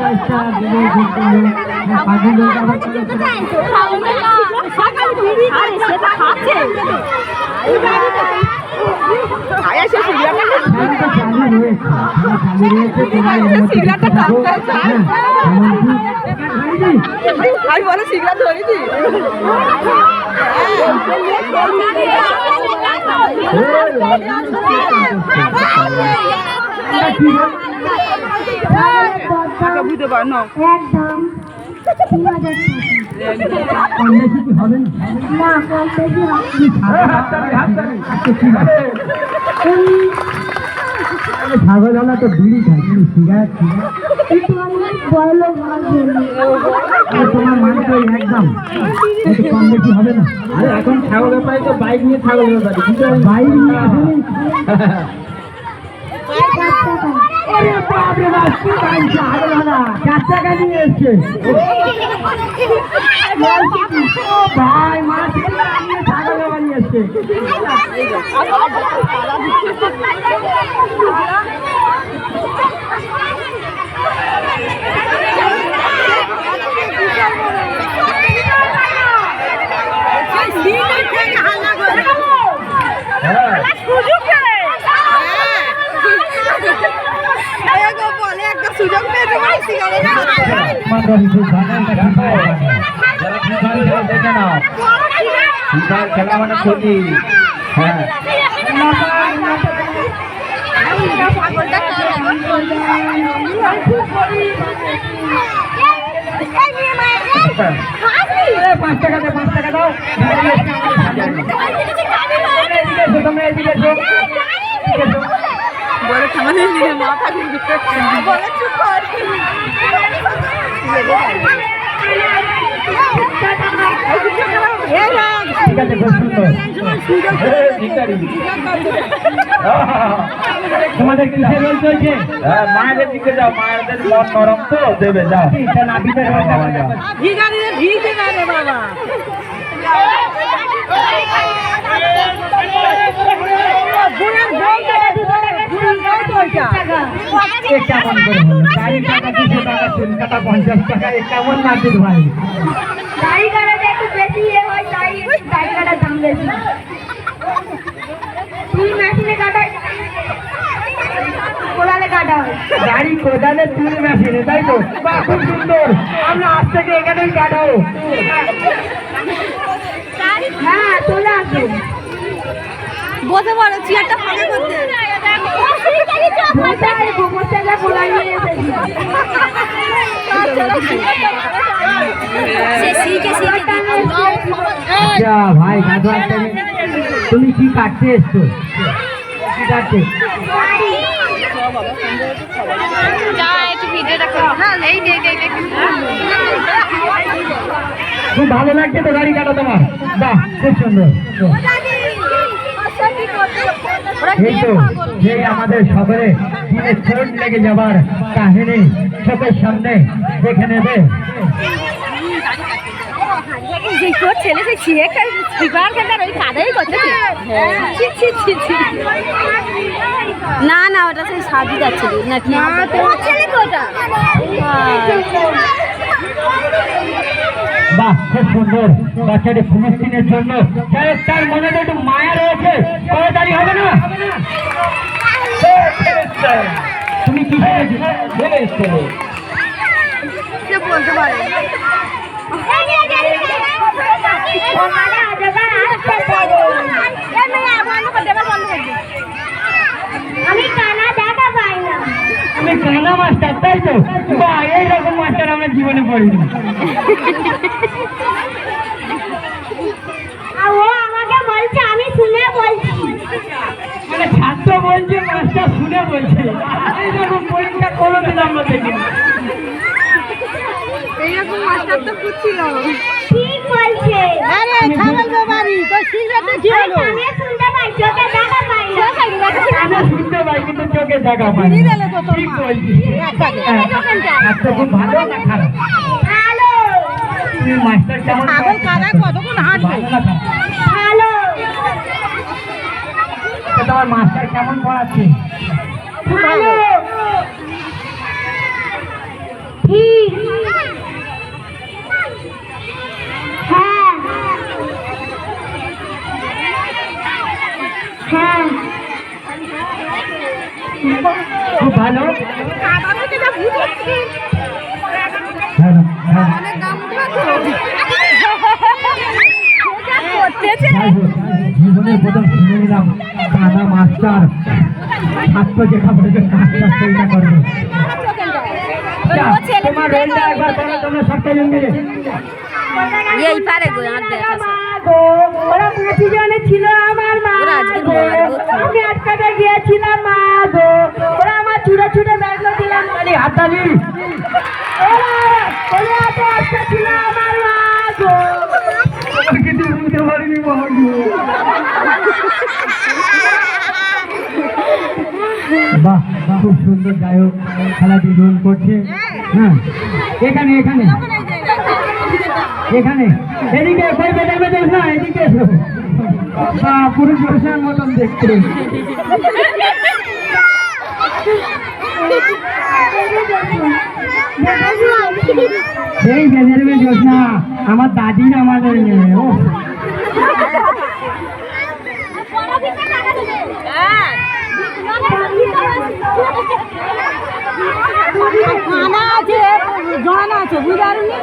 রাস্তা দিলে পাখির জল আবার আমি বলো সিগলা ধরেছি বুঝতে পার না ছাগল হলে তো বিড়ি খাই সিগারেট তোমার মানে তো একদম কম বেশি হবে না। আরে এখন ছাগলের পাই তো বাইক নিয়ে ছাগলের পাই কিন্তু বাইক নিয়ে আসেনি। চার টাকা নিয়ে এসছে ভাই মাছ ছাগলের বাড়ি এসছে। সুযোগ পেয়ে খেলা মানে ক্ষতি। হ্যাঁ পাঁচ টাকা দাও 5 টাকা দাও তোমরা এদিকে বলে থামালে নিয়ে মাথা বলে চুপ কর তোমাদের কিসের রোল চলছে? মায়েদের দিকে যাও, মায়েদের মন নরম তো দেবে যাও। কেমন করে হলো 4 টাকা 200 টাকা 3 টাকা 50 টাকা কেমন মার্কেট ভাই? গাড়ি গাড়াতে একটু বেশি হয় তাই গাড়ি গাড়ার দাম বেশি। তুই মেশিনে কাটা কোদালে কাটা হয় গাড়ি কোদালে তুই মেশিনে তাই তো? বাহ খুব সুন্দর, আমরা আজ থেকে এখানেই কাটাবো। হ্যাঁ চলে আসো বসে পড়ো চেয়ারটা ফাঁকা করতে ভাই তুমি কি কাটতে এসছো? কি কাটতে? খুব ভালো লাগছে তো গাড়ি কাটা তোমার? বাহ খুব সুন্দর। আমাদের শহরে চোট লেগে যাবার কাহিনী চোখের সামনে দেখে নেবে। ছেলে না না ওটা সেই সাজু যাচ্ছে নাকি? বাহ খুব সুন্দর। বাচ্চাটি ফিলিস্তিনের জন্য তার মনে তো একটু মায়া রয়েছে, তাড়াতাড়ি হবে না? তুমি কি বলতে পারে আমি কানা দেখা পাই না। তুমি কানা মাস্টার তাই তো? বা এইরকম মাস্টার আমরা জীবনে পড়িনি। ও আমাকে বলছে, আমি শুনে বলছি। মানে ছাত্র বলছে মাস্টার শুনে বলছে, এইরকম পরীক্ষা কোনোদিন আমরা দেখিনি। এইরকম মাস্টার তো খুঁজছিল। ঠিক বলছে। আরে ছাগল বাবারি তো সিগারেটে কি হলো? আমি শুনতে পাই, চোখে দেখা পাই না। আমি শুনতে পাই কিন্তু চোখে দেখা পাই না। ঠিক বলছি। আচ্ছা খুব ভালো না খারাপ? ভালো। তুমি মাস্টার কেমন? ছাগল কাদায় কতক্ষণ হাঁটবে? ভালো। তোমার মাস্টার কেমন পড়াচ্ছে? ভালো। ঠিক ভালো। কাদা থেকে যা ভূত হচ্ছে হ্যাঁ, হ্যাঁ। অনেক দাম করতেছে যাই হোক, জীবনের প্রথম শুনে নিলাম কাদা মাস্টার ছাত্র যে খাবার কাজটা সেইটা করবে। যা, তোমার রোলটা একবার করো তোমরা সবটা মিলে। এই পারে গো আর দেখা ওরা 5 জনে ছিল আমার মা ওরা আজকে গো। আমি আটকাতে গিয়েছিলাম মা গো। ওরা আমার ছুটে ছুটে ব্যাগলো দিলাম হাততালি, হাততালি। ওরা হাতে আটকা ছিল আমার মা গো। আর কিছু বুঝতে পারিনি মা গো। বাহ, খুব সুন্দর গায়ক খেলাটি রোল করছে। হ্যাঁ, এখানে এখানে এখানে এদিকে কই বেঁধে বেঁধে না, এদিকে এসো। বাহ, পুরুষ পুরুষের মতন দেখতে। এই বেঁধে বেঁধে না, আমার দাদির আমাদের মেয়ে। ও খানা আছে জড়ানো আছে বুঝতে পারুনি